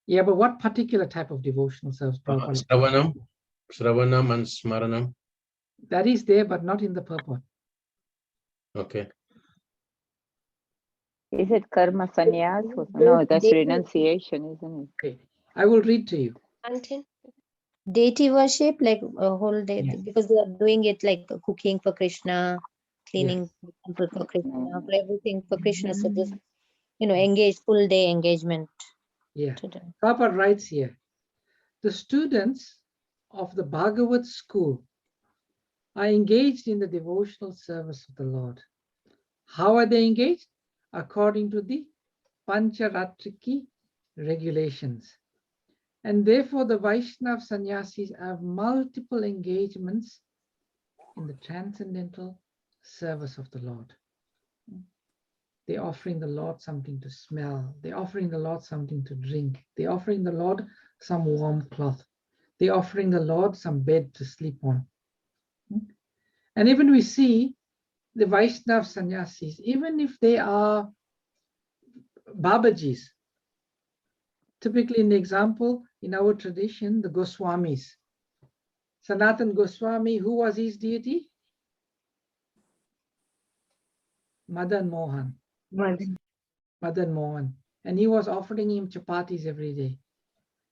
C: Yeah, but what particular type of devotional service? Prabhupada?
H: Shravanam and Smaranam.
C: That is there, but not in the purport.
H: Okay.
E: Is it karma sannyas? No, that's renunciation, isn't it?
C: Okay. I will read to you.
D: Deity worship, like a whole day,
C: Yes.
D: because they are doing it like cooking for Krishna, cleaning
C: Yes.
D: the temple for Krishna, for everything for Krishna. So just, engage, full day engagement.
C: Yeah.
D: To them.
C: Prabhupada writes here, the students of the Bhagavad school are engaged in the devotional service of the Lord. How are they engaged? According to the Pancharatriki regulations. And therefore the Vaishnav sannyasis have multiple engagements in the transcendental service of the Lord. They're offering the Lord something to smell. They're offering the Lord something to drink. They're offering the Lord some warm cloth. They're offering the Lord some bed to sleep on. And even we see the Vaishnav sannyasis, even if they are Babajis, typically in the example in our tradition, the Goswamis, Sanatan Goswami, who was his deity? Madan Mohan. Madan Mohan. And he was offering him chapatis every day.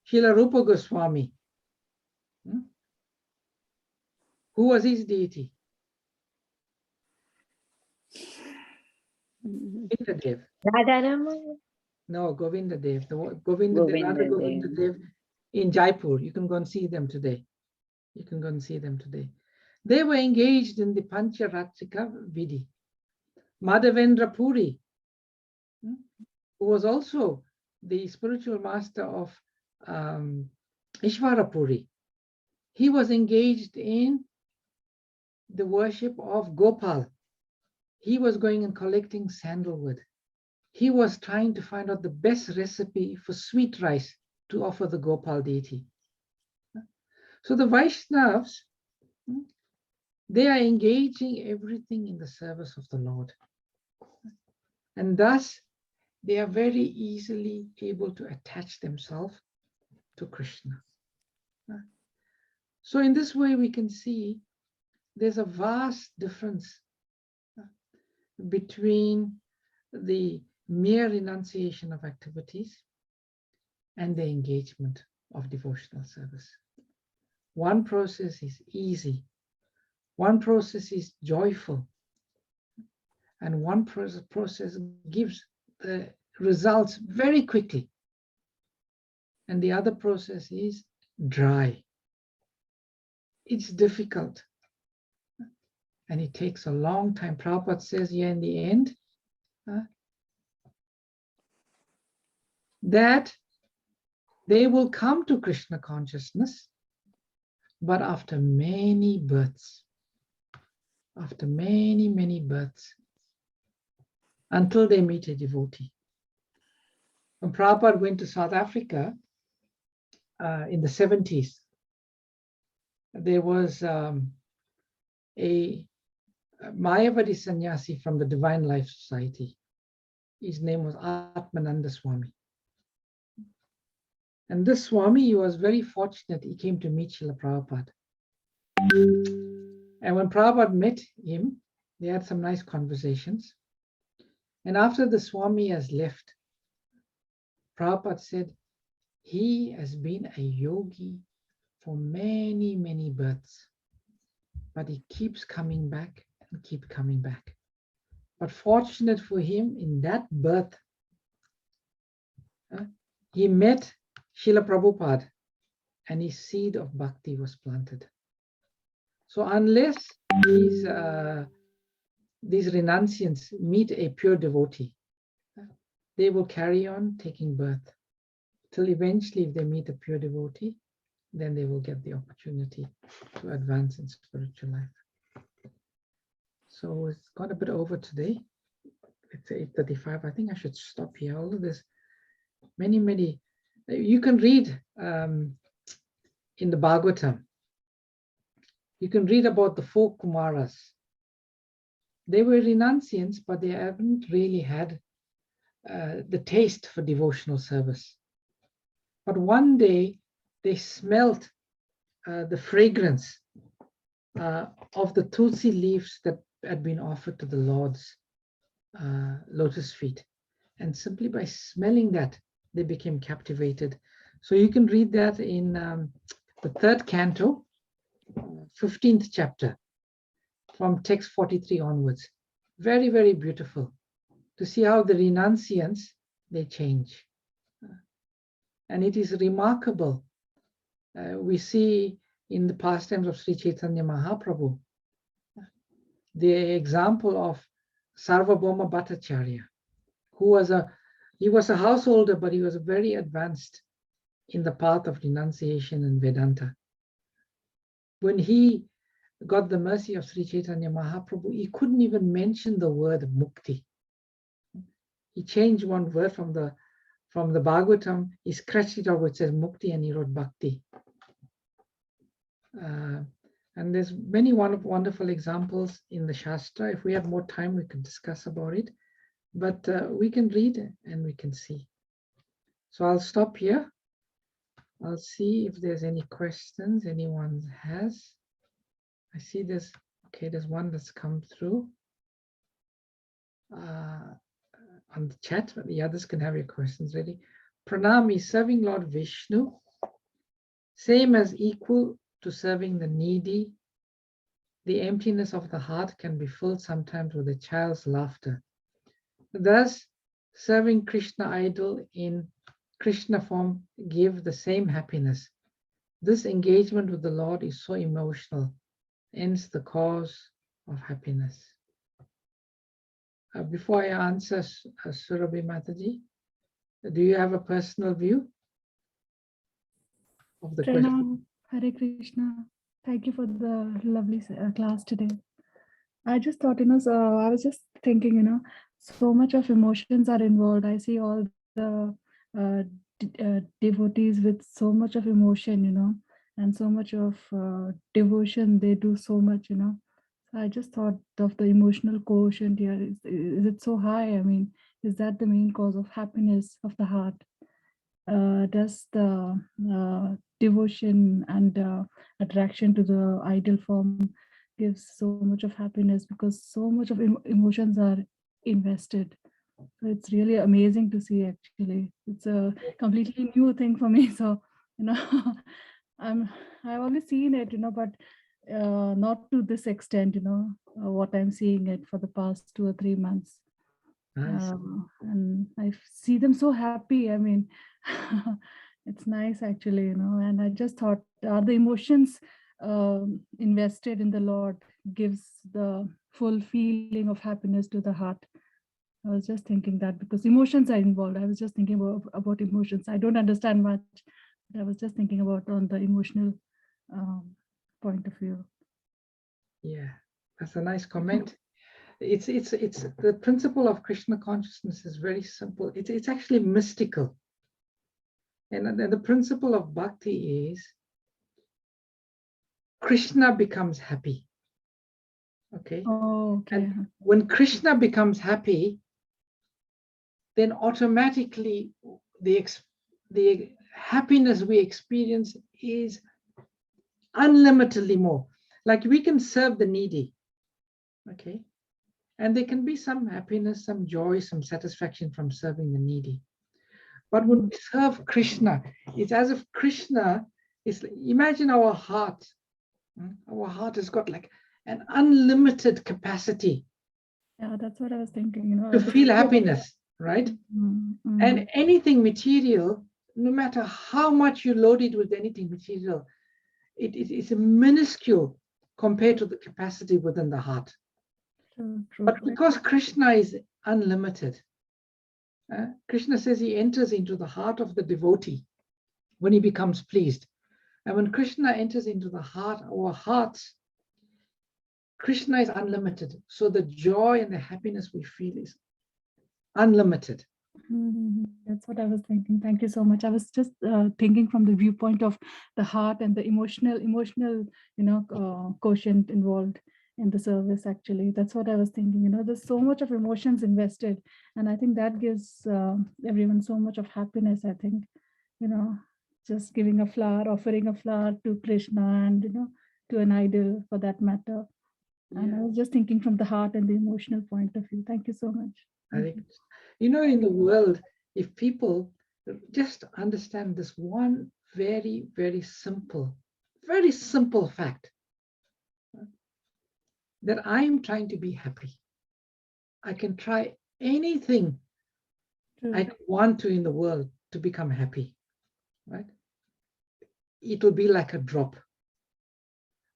C: Srila Rupa Goswami. Who was his deity? Govinda Dev. No, Govinda Dev. Govinda Dev, Radha Govinda Dev in Jaipur. You can go and see them today. You can go and see them today. They were engaged in the Pancharatrika Vidi. Madhavendra Puri, who was also the spiritual master of Ishvara Puri, he was engaged in the worship of Gopal. He was going and collecting sandalwood. He was trying to find out the best recipe for sweet rice to offer the Gopal deity. So the Vaishnavas, they are engaging everything in the service of the Lord. And thus, they are very easily able to attach themselves to Krishna. So in this way, we can see there's a vast difference between the mere renunciation of activities and the engagement of devotional service. One process is easy, one process is joyful, and one process gives the results very quickly, and the other process is dry. It's difficult, and it takes a long time. Prabhupada says here in the end that they will come to Krishna consciousness, but after many births, after many, many births, until they meet a devotee. When Prabhupada went to South Africa in the 70s, there was a Mayavadi sannyasi from the Divine Life Society. His name was Atmananda Swami. And this Swami, he was very fortunate. He came to meet Srila Prabhupada. And when Prabhupada met him, they had some nice conversations. And after the Swami has left, Prabhupada said, he has been a yogi for many, many births, but he keeps coming back and keep coming back. But fortunate for him, in that birth, he met Srila Prabhupada, and his seed of bhakti was planted. So unless these renunciants meet a pure devotee, they will carry on taking birth till eventually, if they meet a pure devotee, then they will get the opportunity to advance in spiritual life. So it's got a bit over today. It's 8:35. I think I should stop here. Although there's many. You can read in the Bhagavatam. You can read about the 4 Kumaras. They were renunciants, but they haven't really had the taste for devotional service. But one day they smelt the fragrance of the tulsi leaves that had been offered to the Lord's lotus feet. And simply by smelling that, they became captivated. So you can read that in the 3rd canto, 15th chapter, from text 43 onwards. Very, very beautiful to see how the renunciants, they change. And it is remarkable. We see in the pastimes of Sri Chaitanya Mahaprabhu, the example of Sarvabhauma Bhattacharya, who was a householder, but he was very advanced in the path of renunciation and Vedanta. When he got the mercy of Sri Chaitanya Mahaprabhu, he couldn't even mention the word mukti. He changed one word from the Bhagavatam, he scratched it out, which says mukti, and he wrote bhakti. And there's many wonderful examples in the Shastra. If we have more time, we can discuss about it. But we can read and we can see. So I'll stop here. I'll see if there's any questions anyone has. I see there's one that's come through on the chat, but the others can have your questions ready. Pranam, is serving Lord Vishnu same as equal to serving the needy? The emptiness of the heart can be filled sometimes with a child's laughter. Thus, serving Krishna idol in Krishna form give the same happiness. This engagement with the Lord is so emotional, hence the cause of happiness. Before I answer Surabhi Mataji, do you have a personal view of the question?
J: Pranam, Hare Krishna. Thank you for the lovely class today. I just thought, so I was just thinking, so much of emotions are involved. I see all the devotees with so much of emotion, and so much of devotion. They do so much, I just thought of the emotional quotient here. Is it so high? I mean, is that the main cause of happiness of the heart? Does the devotion and attraction to the ideal form gives so much of happiness because so much of emotions are invested? So it's really amazing to see. Actually, it's a completely new thing for me. So I've only seen it, but not to this extent. What I'm seeing it for the past 2 or 3 months.
C: Nice.
J: And I see them so happy. I mean, it's nice actually, and I just thought, are the emotions invested in the Lord gives the full feeling of happiness to the heart? I was just thinking that because emotions are involved. I was just thinking about emotions. I don't understand much, but I was just thinking about on the emotional point of view.
C: Yeah, that's a nice comment. It's the principle of Krishna consciousness is very simple. It's actually mystical. And the principle of bhakti is Krishna becomes happy. Okay.
J: Oh, okay.
C: And when Krishna becomes happy, then automatically the happiness we experience is unlimitedly more. Like we can serve the needy. Okay. And there can be some happiness, some joy, some satisfaction from serving the needy. But when we serve Krishna, it's as if Krishna is, imagine our heart. Our heart has got like an unlimited capacity.
J: Yeah, that's what I was thinking,
C: to feel happiness, right? And anything material, no matter how much you load it with anything material, it is minuscule compared to the capacity within the heart.
J: True.
C: But because Krishna is unlimited, Krishna says he enters into the heart of the devotee when he becomes pleased. And when Krishna enters into the heart, our hearts, Krishna is unlimited. So the joy and the happiness we feel is unlimited.
J: That's what I was thinking. Thank you so much. I was just thinking from the viewpoint of the heart and the emotional, quotient involved in the service. Actually, that's what I was thinking. There's so much of emotions invested, and I think that gives everyone so much of happiness. I think, just giving a flower, offering a flower to Krishna, and to an idol for that matter. And I was just thinking from the heart and the emotional point of view. Thank you so much.
C: I think, in the world, if people just understand this one very, very simple fact, that I am trying to be happy. I can try anything I want to in the world to become happy, right? It will be like a drop.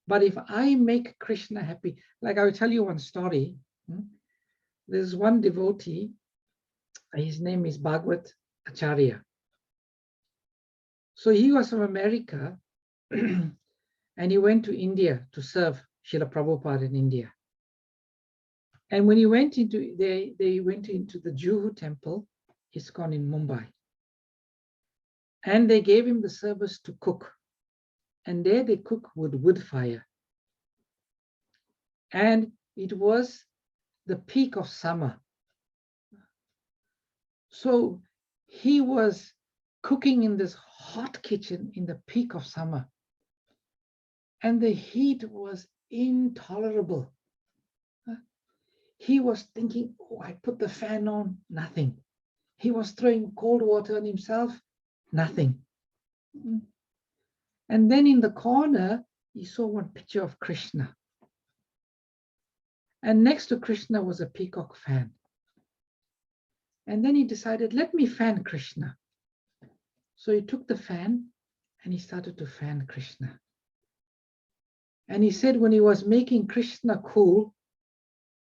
C: But if I make Krishna happy, like I will tell you one story. There's one devotee, his name is Bhagavad Acharya. So he was from America and he went to India to serve Srila Prabhupada in India. And when he went into, they went into the Juhu temple, ISKCON in Mumbai. And they gave him the service to cook. And there they cook with wood fire. And it was the peak of summer. So he was cooking in this hot kitchen in the peak of summer. And the heat was intolerable. He was thinking, oh, I put the fan on, nothing. He was throwing cold water on himself, nothing. And then in the corner, he saw one picture of Krishna. And next to Krishna was a peacock fan. And then he decided, let me fan Krishna. So he took the fan and he started to fan Krishna. And he said when he was making Krishna cool,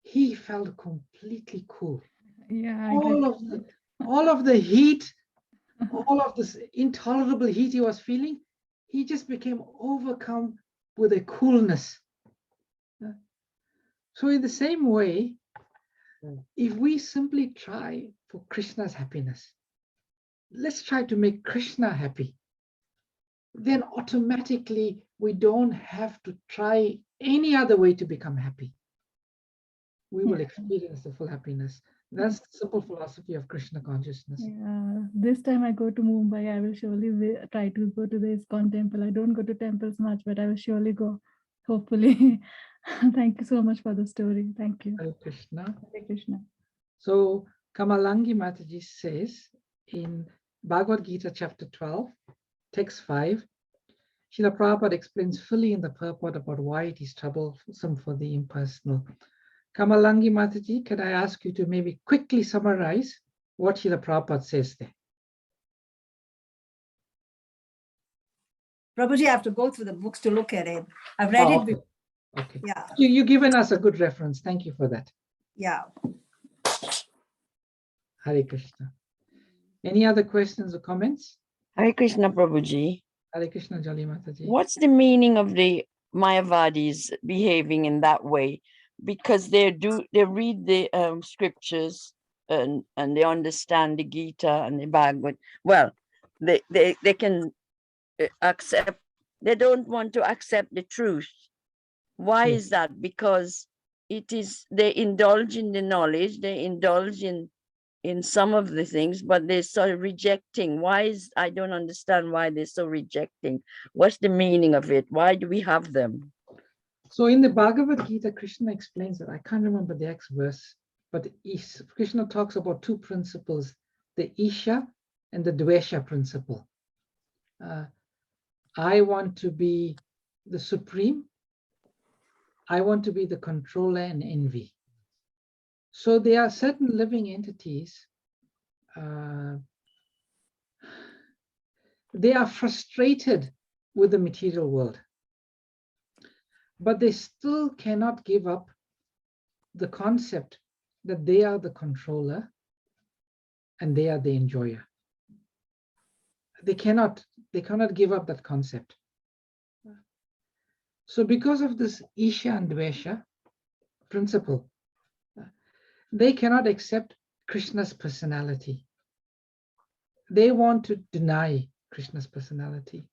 C: he felt completely cool.
J: Yeah,
C: All of the heat, all of this intolerable heat he was feeling, he just became overcome with a coolness. So in the same way, if we simply try for Krishna's happiness, let's try to make Krishna happy, then automatically we don't have to try any other way to become happy. We will experience the full happiness. That's the simple philosophy of Krishna consciousness.
J: Yeah, this time I go to Mumbai, I will surely try to go to the ISKCON temple. I don't go to temples much, but I will surely go, hopefully. Thank you so much for the story. Thank you.
C: Hare Krishna.
J: Hare Krishna.
C: So Kamalangi Mataji says in Bhagavad Gita chapter 12, text 5, Srila Prabhupada explains fully in the purport about why it is troublesome for the impersonal. Kamalangi Mataji, can I ask you to maybe quickly summarize what Srila Prabhupada says there?
K: Prabhuji, I have to go through the books to look at it. I've read it before.
C: Okay.
K: Yeah.
C: You've given us a good reference. Thank you for that.
K: Yeah.
C: Hare Krishna. Any other questions or comments?
G: Hare Krishna, Prabhuji.
C: Hare Krishna, Jali Mataji.
G: What's the meaning of the Mayavadis behaving in that way? Because they read the scriptures and they understand the Gita and the Bhagavad. Well, they can accept. They don't want to accept the truth. Why is that? Because they indulge in the knowledge, they indulge in some of the things, but they're so rejecting. I don't understand why they're so rejecting. What's the meaning of it? Why do we have them?
C: So in the Bhagavad Gita, Krishna explains that, I can't remember the next verse, but Krishna talks about two principles, the Isha and the Dvesha principle. I want to be the supreme. I want to be the controller and envy. So there are certain living entities, they are frustrated with the material world, but they still cannot give up the concept that they are the controller and they are the enjoyer. They cannot give up that concept. So because of this Isha and Dvesha principle, they cannot accept Krishna's personality. They want to deny Krishna's personality.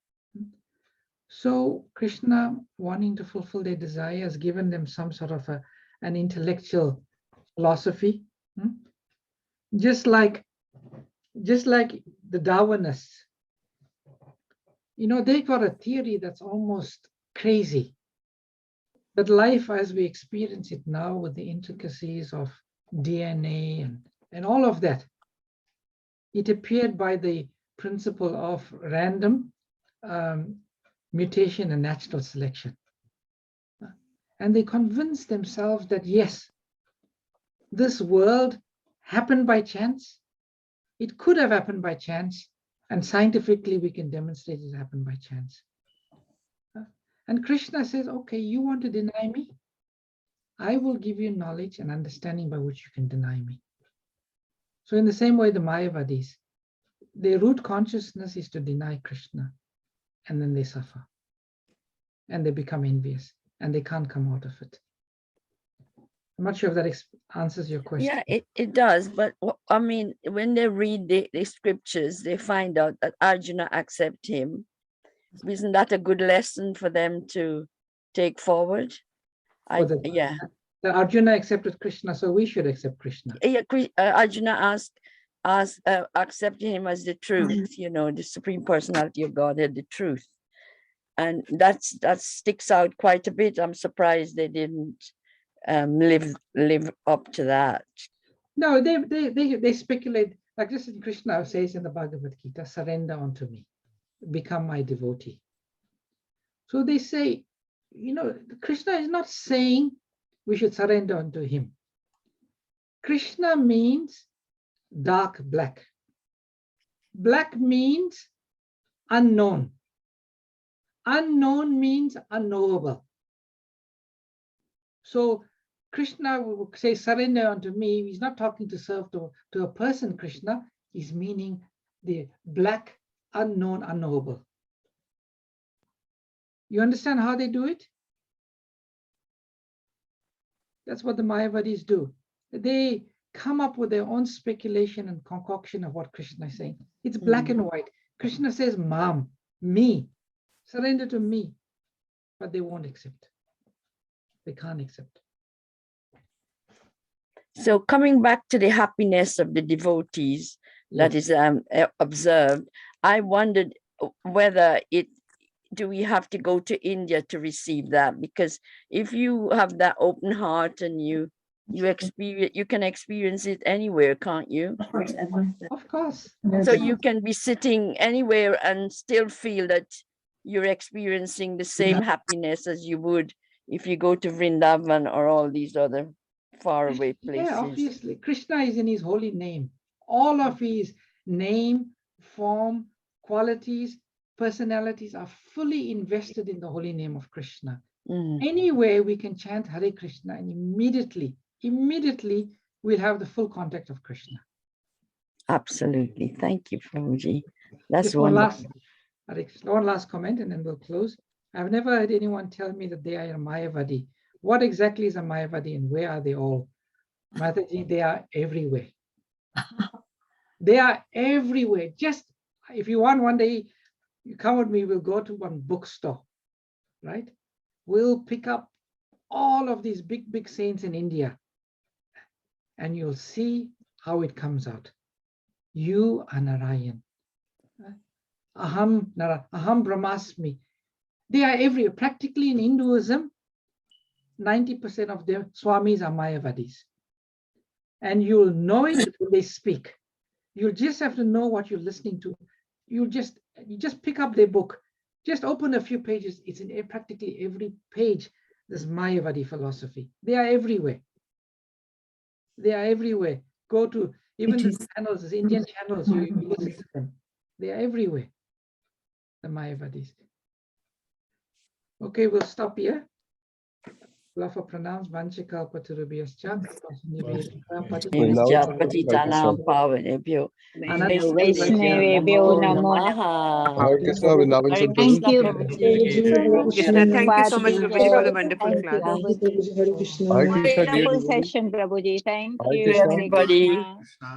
C: So Krishna, wanting to fulfill their desire, has given them some sort of an intellectual philosophy. Just like the Darwinists, they got a theory that's almost crazy. But life as we experience it now, with the intricacies of DNA and all of that, it appeared by the principle of random mutation and natural selection. And they convinced themselves that yes, this world happened by chance. It could have happened by chance, and scientifically we can demonstrate it happened by chance. And Krishna says, okay, you want to deny me? I will give you knowledge and understanding by which you can deny me. So in the same way, the Mayavadis, their root consciousness is to deny Krishna, and then they suffer. And they become envious, and they can't come out of it. I'm not sure if that answers your question.
G: Yeah, it does. But I mean, when they read the scriptures, they find out that Arjuna accepts him. Isn't that a good lesson for them to take forward?
C: The Arjuna accepted Krishna, so we should accept Krishna.
G: Yeah, Arjuna asked accepting him as the truth, you know, the Supreme Personality of Godhead, the truth. And that sticks out quite a bit. I'm surprised they didn't live up to that.
C: No, they speculate, like this in Krishna says in the Bhagavad Gita, surrender unto me, become my devotee. So they say, you know, Krishna is not saying we should surrender unto him. Krishna means dark black. Black means unknown. Unknown means unknowable. So Krishna will say, surrender unto me. He's not talking to serve to a person, Krishna. He's meaning the black, unknown, unknowable. You understand how they do it? That's what the Mayavadis do. They come up with their own speculation and concoction of what Krishna is saying. It's black and white. Krishna says, Mam, me, surrender to me. But they won't accept. They can't accept.
G: So coming back to the happiness of the devotees that is observed, I wondered whether do we have to go to India to receive that? Because if you have that open heart and you can experience it anywhere, can't you?
C: Of course.
G: So you can be sitting anywhere and still feel that you're experiencing the same happiness as you would if you go to Vrindavan or all these other faraway places.
C: Yeah, obviously. Krishna is in his holy name. All of his name, form, qualities, personalities are fully invested in the holy name of Krishna. Anywhere we can chant Hare Krishna and immediately we'll have the full contact of Krishna.
G: Absolutely. Thank you, Prabhuji. That's
C: Just
G: wonderful.
C: one last comment and then we'll close. I've never heard anyone tell me that they are a Mayavadi. What exactly is a Mayavadi and where are they all? Mataji, they are everywhere. They are everywhere. Just if you want one day, you come with me, we'll go to one bookstore, right? We'll pick up all of these big saints in India and you'll see how it comes out. You are Narayan. Aham Brahmasmi. They are everywhere. Practically in Hinduism, 90% of their Swamis are Mayavadis. And you'll know it when they speak. You'll just have to know what you're listening to. You just pick up their book. Just open a few pages. It's in practically every page. This Mayavadi philosophy. They are everywhere. They are everywhere. Go to even the channels, the Indian channels, you listen to them. They are everywhere. The Mayavadis. Okay, we'll stop here. Lava pranams Vanchikalpaturubhyascha.
E: Vaishnavebhyo namo namaha.
L: Hare Krishna, Vrindavan Prabhu.
E: Thank you,
K: Krishna, thank you so much, Prabhuji, for the wonderful
E: Thank you,
K: class.
E: Prabhuji.
L: Hare Krishna, dear
E: Wonderful
L: devotees.
E: session, Prabhuji. Thank
L: Hare
E: you.
L: Krishna.
E: Hare
G: Everybody.
E: Krishna.